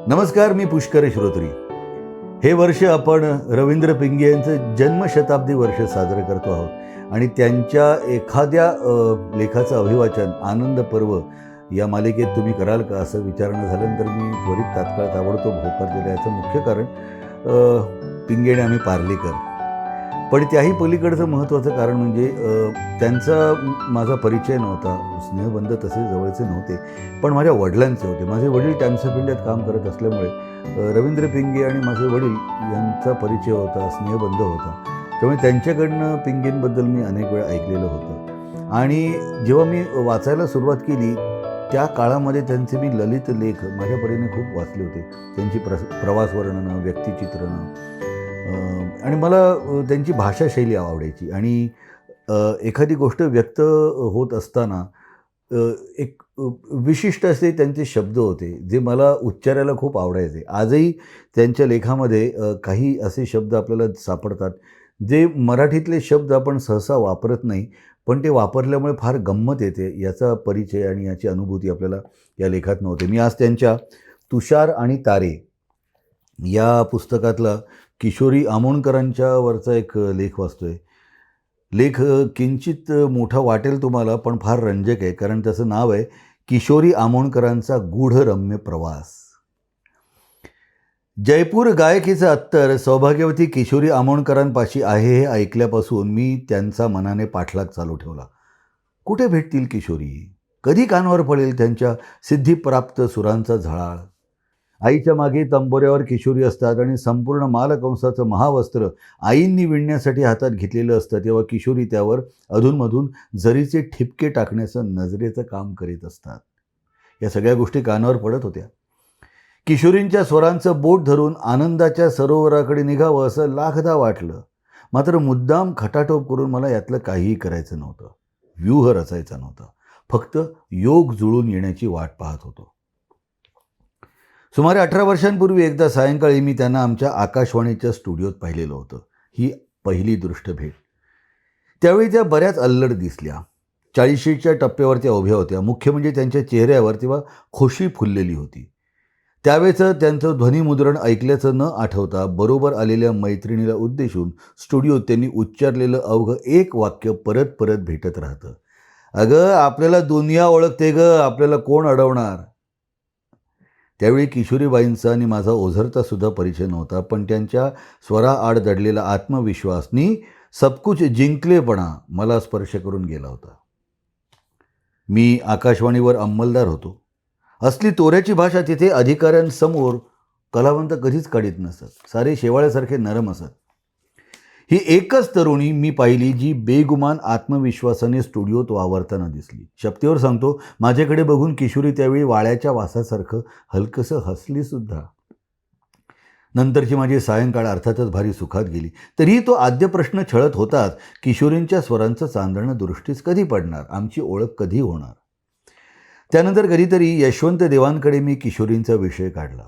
नमस्कार, मी पुष्कर श्रोत्री. हे वर्ष आपण रवींद्र पिंगे यांचं जन्मशताब्दी वर्ष साजरं करतो आहोत आणि त्यांच्या एखाद्या लेखाचं अभिवाचन आनंद पर्व या मालिकेत तुम्ही कराल का असं विचारणं झाल्यानंतर मी त्वरित तात्काळ ताबडतोब होकार दिला. याचं मुख्य कारण पिंगे आणि आम्ही पार्लेकर, पण त्याही पलीकडचं महत्त्वाचं कारण म्हणजे त्यांचा माझा परिचय नव्हता, स्नेहबंध तसे जवळचे नव्हते, पण माझ्या वडिलांचे होते. माझे वडील टाइम्स ऑफ इंडियात काम करत असल्यामुळे रवींद्र पिंगे आणि माझे वडील यांचा परिचय होता, स्नेहबंध होता. त्यामुळे त्यांच्याकडनं पिंगेंबद्दल मी अनेक वेळा ऐकलेलं होतं आणि जेव्हा मी वाचायला सुरुवात केली त्या काळामध्ये त्यांचे मी ललित लेख माझ्या परीने खूप वाचले होते. त्यांची प्रवास वर्णनं, व्यक्तिचित्रणं आणि मला त्यांची भाषाशैली आवडायची आणि एखादी गोष्ट व्यक्त होत असताना एक विशिष्ट असे त्यांचे शब्द होते जे मला उच्चारायला खूप आवडायचे. आजही त्यांच्या लेखामध्ये काही असे शब्द आपल्याला सापडतात जे मराठीतले शब्द आपण सहसा वापरत नाही, पण ते वापरल्यामुळे फार गंमत येते. याचा परिचय आणि याची अनुभूती आपल्याला या लेखात नव्हते. मी आज त्यांच्या तुषार आणि तारे या पुस्तकातला किशोरी आमोणकरांच्या वरचा एक लेख वाचतोय. लेख किंचित मोठा वाटेल तुम्हाला, पण फार रंजक आहे, कारण त्याचं नाव आहे किशोरी आमोणकरांचा गूढरम्य प्रवास. जयपूर गायकीचं अत्तर सौभाग्यवती किशोरी आमोणकरांपाशी आहे हे ऐकल्यापासून मी त्यांचा मनाने पाठलाग चालू ठेवला. कुठे भेटतील किशोरी? कधी कानावर पडेल त्यांच्या सिद्धिप्राप्त सुरांचा झळाळ? आईच्या मागे तंबोऱ्यावर किशोरी असतात आणि संपूर्ण मालकंसाचं महावस्त्र आईंनी विणण्यासाठी हातात घेतलेलं असतं, तेव्हा किशोरी त्यावर अधूनमधून जरीचे ठिपके टाकण्याचं नजरेचं काम करीत असतात. या सगळ्या गोष्टी कानावर पडत होत्या. किशोरींच्या स्वरांचं बोट धरून आनंदाच्या सरोवराकडे निघावं असं लाखदा वाटलं, मात्र मुद्दाम खटाटोप करून मला यातलं काहीही करायचं नव्हतं. व्यूह रचायचा नव्हता, फक्त योग जुळून येण्याची वाट पाहत होतो. सुमारे 18 वर्षांपूर्वी एकदा सायंकाळी मी त्यांना आमच्या आकाशवाणीच्या स्टुडिओत पाहिलेलं होतं. ही पहिली दृष्ट भेट. त्यावेळी त्या बऱ्याच अल्लड दिसल्या. 40च्या टप्प्यावर त्या उभ्या होत्या. मुख्य म्हणजे त्यांच्या चेहऱ्यावर तेव्हा खुशी फुललेली होती. त्यावेळेचं त्यांचं ध्वनिमुद्रण ऐकल्याचं न आठवता बरोबर आलेल्या मैत्रिणीला उद्देशून स्टुडिओत त्यांनी उच्चारलेलं अवघं एक वाक्य परत परत भेटत राहतं. अगं, आपल्याला दुनिया ओळखते गं, आपल्याला कोण अडवणार? त्यावेळी किशोरीबाईंचा आणि माझा ओझरता सुद्धा परिचय नव्हता, पण त्यांच्या स्वराआड दडलेला आत्मविश्वासनी सबकुछ जिंकलेपणा मला स्पर्श करून गेला होता. मी आकाशवाणीवर अंमलदार होतो. असली तोऱ्याची भाषा तिथे अधिकाऱ्यांसमोर कलावंत कधीच काढीत नसत. सारे शेवाळ्यासारखे नरम असत. ही एकच तरुणी मी पाहिली जी बेगुमान आत्मविश्वासाने स्टुडिओत वावरताना दिसली. शपथेवर सांगतो, माझ्याकडे बघून किशोरी त्यावेळी वाळ्याच्या वासासारखं हलकंसं हसली सुद्धा. नंतरची माझी सायंकाळ अर्थातच भारी सुखात गेली. तरीही तो आद्य प्रश्न छळत होताच, किशोरींच्या स्वरांचं चांदणं दृष्टीस कधी पडणार? आमची ओळख कधी होणार? त्यानंतर कधीतरी यशवंत देवांकडे मी किशोरींचा विषय काढला.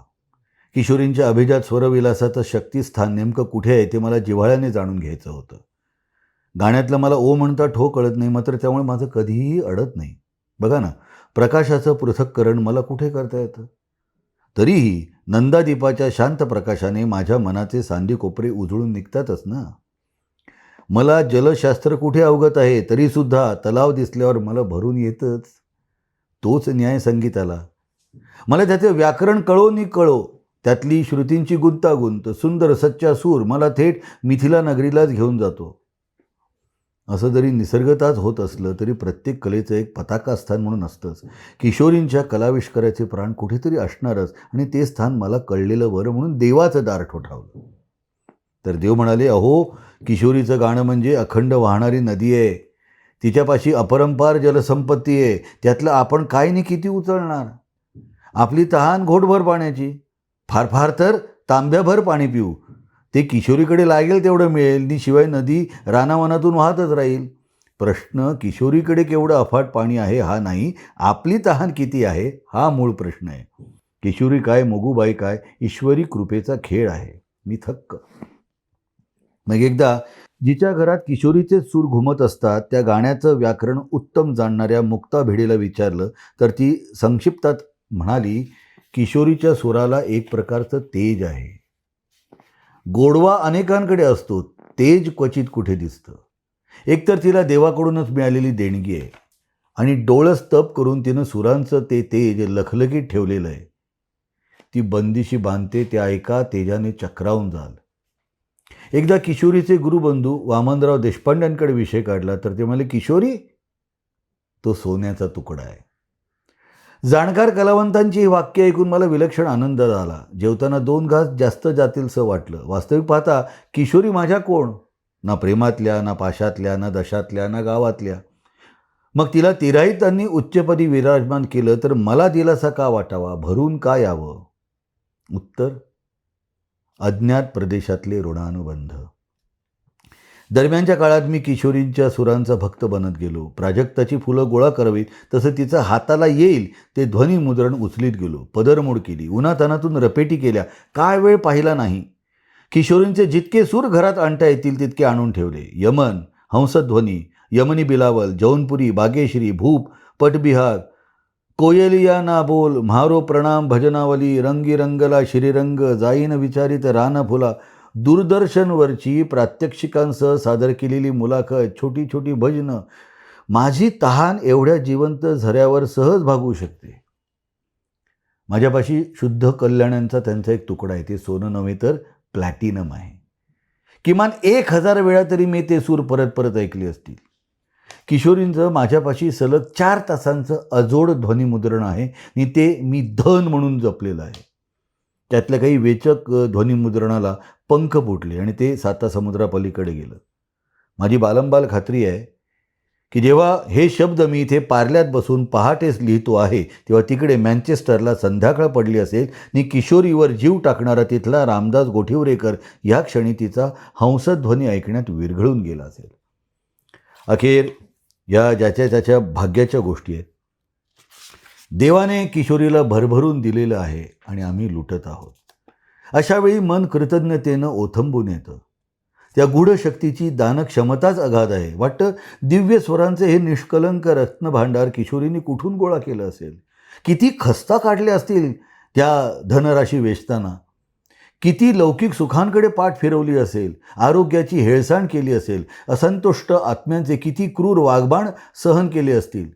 किशोरींच्या अभिजात स्वरविलासाचं शक्तिस्थान नेमकं कुठे आहे ते मला जिव्हाळ्याने जाणून घ्यायचं होतं. गाण्यातलं मला ओ म्हणता ठो कळत नाही, मात्र त्यामुळे माझं कधीही अडत नाही. बघा ना, प्रकाशाचं पृथक्करण मला कुठे करता येतं? तरीही नंदादीपाच्या शांत प्रकाशाने माझ्या मनाचे सांदी कोपरे उजळून निघतातच ना. मला जलशास्त्र कुठे अवगत आहे, तरीसुद्धा तलाव दिसल्यावर मला भरून येतच. तोच न्याय संगीताला. मला त्याचे व्याकरण कळो नि कळो, त्यातली श्रुतींची गुंतागुंत, सुंदर सच्चा सूर मला थेट मिथिला नगरीलाच घेऊन जातो. असं जरी निसर्गताच होत असलं तरी प्रत्येक कलेचं एक पताकास्थान म्हणून असतंच. किशोरींच्या कलाविष्काराचे प्राण कुठेतरी असणारच आणि ते स्थान मला कळलेलं बरं म्हणून देवाचं दार ठोठावलं. तर देव म्हणाले, अहो, किशोरीचं गाणं म्हणजे अखंड वाहणारी नदी आहे. तिच्यापाशी अपरंपार जलसंपत्ती आहे. त्यातलं आपण काय नाही किती उचलणार? आपली तहान घोटभर पाण्याची, फार फार तर तांब्याभर पाणी पिऊ. ते किशोरीकडे लागेल तेवढं मिळेल नि शिवाय नदी रानावनातून वाहतच राहील. प्रश्न किशोरीकडे केवढं अफाट पाणी आहे हा नाही, आपली तहान किती आहे हा मूळ प्रश्न आहे. किशोरी काय, मोगूबाई काय, ईश्वरी कृपेचा खेळ आहे. मी थक्क. मग एकदा जिच्या घरात किशोरीचे सूर घुमत असतात त्या गाण्याचं व्याकरण उत्तम जाणणाऱ्या मुक्ता भिडेला विचारलं तर ती संक्षिप्तात म्हणाली किशोरीच्या सुराला एक प्रकारचं तेज आहे. गोडवा अनेकांकडे असतो, तेज क्वचित कुठे दिसतं. एकतर तिला देवाकडूनच मिळालेली देणगी आहे आणि डोळस तप करून तिनं सुरांचं ते तेज लखलखीत ठेवलेलं आहे. ती बंदिशी बांधते त्या एका तेजाने चक्रावून जाल. एकदा किशोरीचे गुरुबंधू वामनराव देशपांड्यांकडे विषय काढला तर ते म्हणाले, किशोरी तो सोन्याचा तुकडा आहे. जाणकार कलावंतांची ही वाक्य ऐकून मला विलक्षण आनंद झाला. जेवताना 2 घास जास्त जातीलसं वाटलं. वास्तविक पाहता किशोरी माझ्या कोण? ना प्रेमातल्या, ना पाशातल्या, ना दशातल्या, ना गावातल्या. मग तिला तिराहितांनी उच्चपदी विराजमान केलं तर मला दिलासा का वाटावा, भरून का यावं? उत्तर, अज्ञात प्रदेशातले ऋणानुबंध. दरम्यानच्या काळात मी किशोरींच्या सुरांचा भक्त बनत गेलो. प्राजक्ताची फुलं गोळा करावीत तसं तिचं हाताला येईल ते ध्वनिमुद्रण उचलीत गेलो. पदरमोड केली, उन्हातानातून रपेटी केल्या, काय वेळ पाहिला नाही. किशोरींचे जितके सूर घरात आणता येतील तितके आणून ठेवले. यमन, हंसध्वनी, यमनी बिलावल, जौनपुरी, बागेश्री, भूप, पटबिहार, कोयलिया ना बोल, म्हारो प्रणाम भजनावली, रंगी रंगला श्रीरंग, जाईन विचारित रान फुला, दूरदर्शनवरची प्रात्यक्षिकांसह सादर केलेली मुलाखत, छोटी छोटी भजनं. माझी तहान एवढ्या जिवंत झऱ्यावर सहज भागू शकते. माझ्यापाशी शुद्ध कल्याणांचा त्यांचा एक तुकडा आहे. ते सोनं नव्हे तर प्लॅटिनम आहे. किमान 1000 वेळा तरी मी ते सूर परत परत ऐकले असतील. किशोरींचं माझ्यापाशी सलग 4 तासांचं अजोड ध्वनिमुद्रण आहे आणि ते मी धन म्हणून जपलेलं आहे. त्यातल्या काही वेचक ध्वनिमुद्रणाला पंख फुटले आणि ते सातासमुद्रापलीकडे गेलं. माझी बालंबाल खात्री आहे की जेव्हा हे शब्द मी इथे पार्ल्यात बसून पहाटेच लिहितो आहे तेव्हा तिकडे मँचेस्टरला संध्याकाळ पडली असेल आणि किशोरीवर जीव टाकणारा तिथला रामदास गोठिवरेकर या क्षणी तिचा हंसध्वनी ऐकण्यात विरघळून गेला असेल. अखेर या ज्याच्या त्याच्या भाग्याच्या गोष्टी आहेत. देवाने किशोरीला भरभरून दिलेलं आहे आणि आम्ही लुटत आहोत. अशावेळी मन कृतज्ञतेनं ओथंबून येतं. त्या गूढ शक्तीची दानक्षमताच अगाध आहे. वाटतं दिव्य स्वरांचे हे निष्कलंक रत्नभांडार किशोरीने कुठून गोळा केलं असेल. किती खस्ता काढले असतील त्या धनराशी वेचताना. किती लौकिक सुखांकडे पाठ फिरवली असेल, आरोग्याची हेळसांड केली असेल, असंतुष्ट आत्म्यांचे किती क्रूर वाघबाण सहन केले असतील.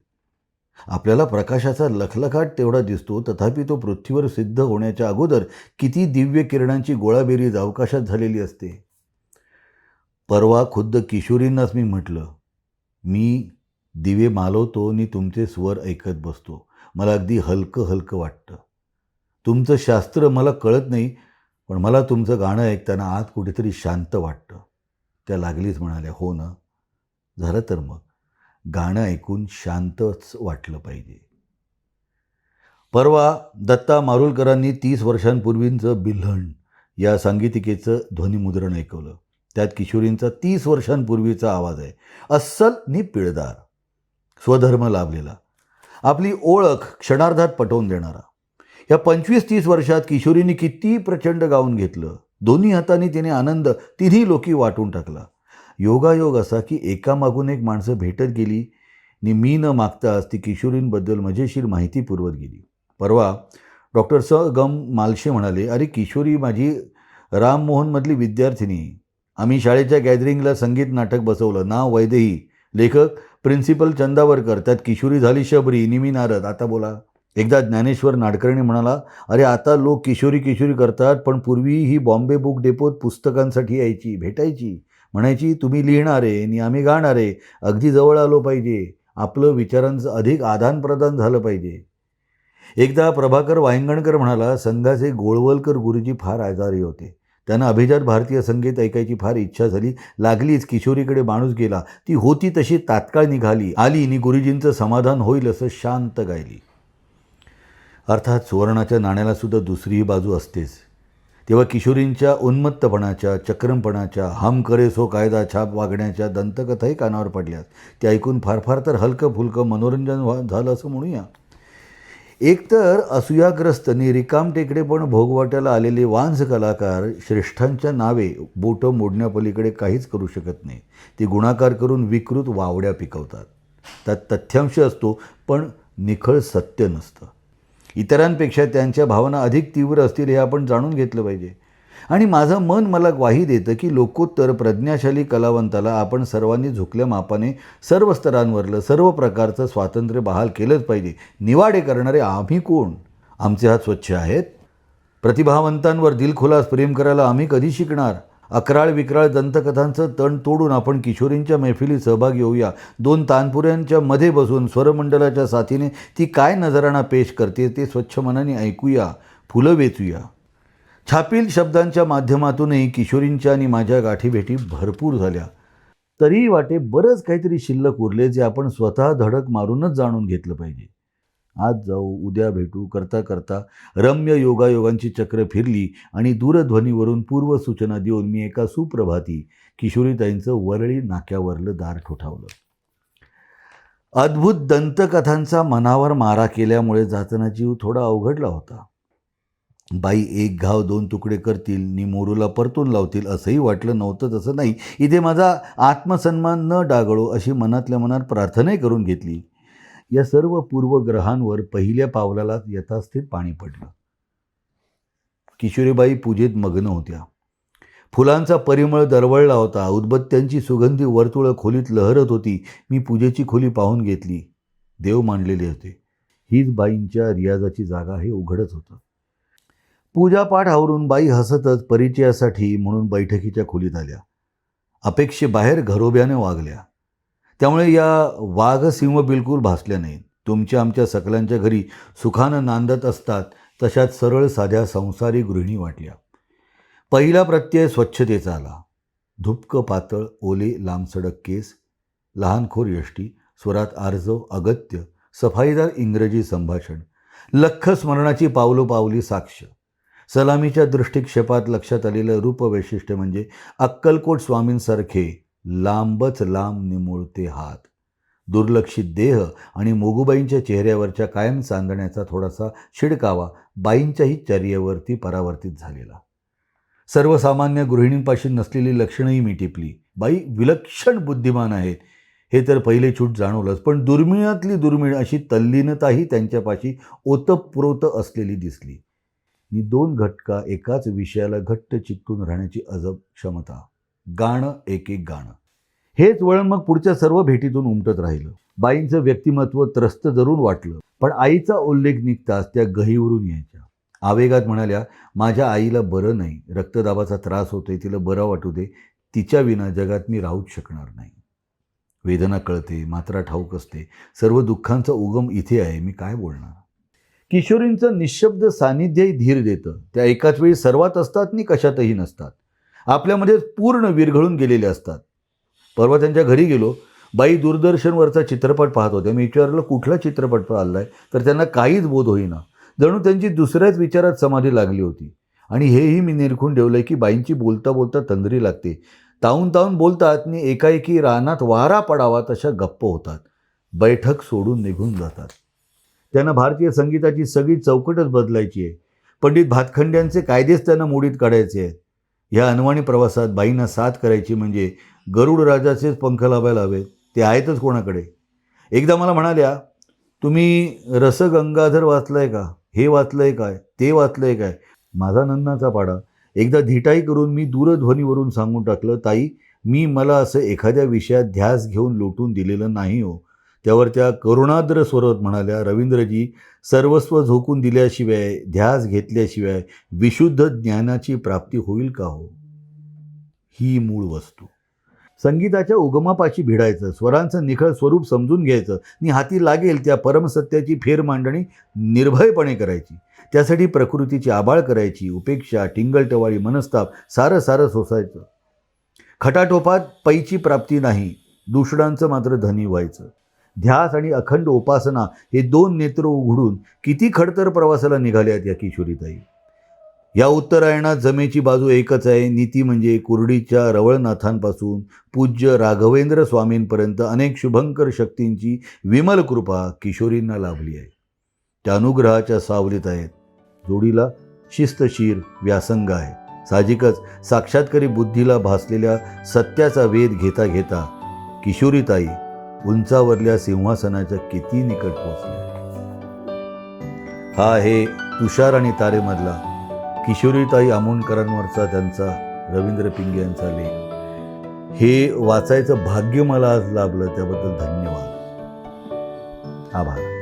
आपल्याला प्रकाशाचा लखलखाट तेवढा दिसतो, तथापि तो पृथ्वीवर सिद्ध होण्याच्या अगोदर किती दिव्य किरणांची गोळाबेरीज अवकाशात झालेली असते. परवा खुद्द किशोरींनाच मी म्हटलं, मी दिवे मालवतो आणि तुमचे स्वर ऐकत बसतो. मला अगदी हलकं हलकं वाटतं. तुमचं शास्त्र मला कळत नाही, पण मला तुमचं गाणं ऐकताना आत कुठेतरी शांत वाटतं. त्या लागलीच म्हणाल्या, हो ना, झालं तर मग गाणं ऐकून शांतच वाटलं पाहिजे. परवा दत्ता मारुलकरांनी 30 वर्षांपूर्वींचं बिल्हण या सांगीतिकेचं ध्वनिमुद्रण ऐकवलं. त्यात किशोरींचा 30 वर्षांपूर्वीचा आवाज आहे. अस्सल नि पिळदार, स्वधर्म लाभलेला, आपली ओळख क्षणार्धात पटवून देणारा. या 25-30 वर्षात किशोरीने किती प्रचंड गाऊन घेतलं. दोन्ही हातांनी तिने आनंद तिन्ही लोकी वाटून टाकला. योगायोग असा की एकामागून एक माणसं भेटत गेली आणि मी न मागताच ती किशोरींबद्दल मजेशीर माहिती पुरवत गेली. परवा डॉक्टर स गम मालशे म्हणाले, अरे किशोरी माझी राममोहनमधली विद्यार्थिनी. आम्ही शाळेच्या गॅदरिंगला संगीत नाटक बसवलं. नाव वैदेही, लेखक प्रिन्सिपल चंदावरकर. त्यात किशोरी झाली शबरी, निमी नारद. आता बोला. एकदा ज्ञानेश्वर नाडकर्णी म्हणाला, अरे आता लोक किशोरी किशोरी करतात, पण पूर्वी ही बॉम्बे बुक डेपोत पुस्तकांसाठी यायची, भेटायची, म्हणायची तुम्ही लिहिणारे आणि आम्ही गाणारे, अगदी जवळ आलो पाहिजे, आपलं विचारांचं अधिक आदान प्रदान झालं पाहिजे. एकदा प्रभाकर वायंगणकर म्हणाला, संघाचे गोळवलकर गुरुजी फार आजारी होते. त्यांना अभिजात भारतीय संगीत ऐकायची फार इच्छा झाली. लागलीच किशोरीकडे माणूस गेला. ती होती तशी तात्काळ निघाली, आली आणि गुरुजींचं समाधान होईल असं शांत गायली. अर्थात सुवर्णाच्या नाण्याला सुद्धा दुसरीही बाजू असतेच. तेव्हा किशोरींच्या उन्मत्तपणाच्या, चक्रमपणाच्या, हम करे सो कायदा छाप वागण्याच्या दंतकथाही कानावर पडल्यात. ते ऐकून फार फार तर हलकं फुलकं मनोरंजन झालं असं म्हणूया. एकतर असूयाग्रस्त आणि रिकामटेकडे पण भोगवाट्याला आलेले वांझ कलाकार श्रेष्ठांच्या नावे बोटं मोडण्यापलीकडे काहीच करू शकत नाही. ते गुणाकार करून विकृत वावड्या पिकवतात. त्यात तथ्यांश असतो पण निखळ सत्य नसतं. इतरांपेक्षा त्यांच्या भावना अधिक तीव्र असतील हे आपण जाणून घेतलं पाहिजे. आणि माझं मन मला ग्वाही देतं की लोकोत्तर प्रज्ञाशाली कलावंताला आपण सर्वांनी झुकल्या मापाने सर्व स्तरांवरलं सर्व प्रकारचं स्वातंत्र्य बहाल केलंच पाहिजे. निवाडे करणारे आम्ही कोण? आमचे हात स्वच्छ आहेत. प्रतिभावंतांवर दिलखुलास प्रेम करायला आम्ही कधी शिकणार? अकराळ विक्राळ दंतकथांचं तण तोडून आपण किशोरींच्या मैफिलीत सहभागी होऊया. 2 तानपुऱ्यांच्या मध्ये बसून स्वरमंडलाच्या साथीने ती काय नजराणा पेश करते ते स्वच्छ मनाने ऐकूया, फुलं वेचूया. छापील शब्दांच्या माध्यमातूनही किशोरींच्या आणि माझ्या गाठीभेटी भरपूर झाल्या. तरीही वाटे बरंच काहीतरी शिल्लक उरले जे आपण स्वतः धडक मारूनच जाणून घेतलं पाहिजे. आज जाऊ, उद्या भेटू करता करता रम्य योगायोगांची चक्र फिरली आणि दूरध्वनीवरून पूर्वसूचना देऊन मी एका सुप्रभाती किशोरीताईंचं वरळी नाक्यावरलं दार ठोठावलं. अद्भुत दंतकथांचा मनावर मारा केल्यामुळे जाताना जीव थोडा अवघडला होता. बाई एक घाव 2 तुकडे करतील नि मोरूला परतून लावतील असंही वाटलं नव्हतं. तसं नाही. इथे माझा आत्मसन्मान न डागळो अशी मनातल्या मनात प्रार्थनाही करून घेतली. या सर्व पूर्वग्रहांवर पहिल्या पावलाला यथास्थित पाणी पडलं. किशोरीबाई पूजेत मग्न होत्या. फुलांचा परिमळ दरवळला होता. उदबत्त्यांची सुगंधी वर्तुळं खोलीत लहरत होती. मी पूजेची खोली पाहून घेतली. देव मांडलेले होते. हीच बाईंच्या रियाजाची जागा हे उघडच होतं. पूजापाठ आवरून बाई हसतच परिचयासाठी म्हणून बैठकीच्या खोलीत आल्या. अपेक्षेबाहेर घरोब्याने वागल्या. त्यामुळे या वाघ सिंह बिलकुल भासल्या नाहीत. तुमच्या आमच्या सकलांच्या घरी सुखानं नांदत असतात तशात सरळ साध्या संसारी गृहिणी वाटल्या. पहिला प्रत्यय स्वच्छतेचा आला. धुपकं पातळ ओले लांबसडक केस, लहानखोर यष्टी, स्वरात आर्जव अगत्य सफाईदार इंग्रजी संभाषण, लख्ख स्मरणाची पावलोपावली साक्ष. सलामीच्या दृष्टिक्षेपात लक्षात आलेलं रूपवैशिष्ट्य म्हणजे अक्कलकोट स्वामींसारखे लांबच लांब निमुळते हात, दुर्लक्षित देह आणि मोगूबाईंच्या चेहऱ्यावरच्या कायम चांदण्याचा थोडासा शिडकावा बाईंच्याही चर्येवरती परावर्तित झालेला. सर्वसामान्य गृहिणींपाशी नसलेली लक्षणंही मी टिपली. बाई विलक्षण बुद्धिमान आहेत हे तर पहिले छूट जाणवलंच, पण दुर्मिळातली दुर्मिळ अशी तल्लीनताही त्यांच्यापाशी ओतप्रोत असलेली दिसली. नि 2 घटका एकाच विषयाला घट्ट चिकटून राहण्याची अजब क्षमता. गाणं एक एक गाणं. हेच वळण मग पुढच्या सर्व भेटीतून उमटत राहिलं. बाईंचं व्यक्तिमत्व त्रस्त जरूर वाटलं, पण आईचा उल्लेख निघताच त्या गहीवरून यायच्या. आवेगात म्हणाल्या, माझ्या आईला बरं नाही, रक्तदाबाचा त्रास होतोय, तिला बरं वाटू दे, तिच्या विना जगात मी राहूच शकणार नाही. वेदना कळते, मात्रा ठाऊक असते, सर्व दुःखांचा उगम इथे आहे, मी काय बोलणार. किशोरींचं निशब्द सानिध्यही धीर देतं. त्या एकाच वेळी सर्वात असतात नि कशातही नसतात. आपल्यामध्ये पूर्ण विरघळून गेलेले असतात. परवा त्यांच्या घरी गेलो. बाई दूरदर्शनवरचा चित्रपट पाहत होत्या. मी विचारलं कुठला चित्रपट पाहिलाय, तर त्यांना काहीच बोध होईना. जणू त्यांची दुसऱ्याच विचारात समाधी लागली होती. आणि हेही मी निरखून ठेवलंय की बाईंची बोलता बोलता तंद्री लागते. तावून तावून बोलतात नि एकाएकी रानात वारा पडावा तशा गप्प होतात. बैठक सोडून निघून जातात. त्यांना भारतीय संगीताची सगळी चौकटच बदलायची आहे. पंडित भातखंड्यांचे कायदेच त्यांना मोडीत काढायचे आहेत. ह्या अनवाणी प्रवासात बाईंना साथ करायची म्हणजे गरुड राजाचेच पंख लावायला हवेत. ते आहेतच कोणाकडे. एकदा मला म्हणाल्या, तुम्ही रसगंगाधर वाचलंय का, हे वाचलंय काय, ते वाचलंय काय. माझा नन्नाचा पाडा. एकदा धिटाई करून मी दूरध्वनीवरून सांगून टाकलं, ताई मी मला असं एखाद्या विषयात ध्यास घेऊन लोटून दिलेलं नाही हो. त्यावर त्या करुणाद्र स्वरात म्हणाल्या, रवींद्रजी सर्वस्व झोकून दिल्याशिवाय, ध्यास घेतल्याशिवाय विशुद्ध ज्ञानाची प्राप्ती होईल का हो. ही मूळ वस्तू. संगीताच्या उगमापाशी भिडायचं, स्वरांचं निखळ स्वरूप समजून घ्यायचं आणि हाती लागेल त्या परमसत्याची फेरमांडणी निर्भयपणे करायची. त्यासाठी प्रकृतीची आबाळ करायची, उपेक्षा, टिंगलटवाळी, मनस्ताप सारं सारं सोसायचं. खटाटोपात पैची प्राप्ती नाही, दूषणांचं मात्र धनी व्हायचं. ध्यास आणि अखंड उपासना हे 2 नेत्र उघडून किती खडतर प्रवासाला निघाल्यात या किशोरीताई. या उत्तरायणात जमेची बाजू एकच आहे. नीती म्हणजे कुर्डीच्या रवळनाथांपासून पूज्य राघवेंद्र स्वामींपर्यंत अनेक शुभंकर शक्तींची विमल कृपा किशोरींना लाभली आहे. त्या अनुग्रहाच्या सावलीत आहेत. जोडीला शिस्तशीर व्यासंग आहे. साहजिकच साक्षात्कारी बुद्धीला भासलेल्या सत्याचा वेध घेता घेता किशोरीताई उंचावरल्या सिंहासनाच्या किती निकट पोचल्या. हा आहे तुषार आणि तारेमधला किशोरीताई आमोणकरांवरचा त्यांचा रवींद्र पिंगे यांचा लेख. हे वाचायचं भाग्य मला आज लाभलं, त्याबद्दल धन्यवाद. आभार.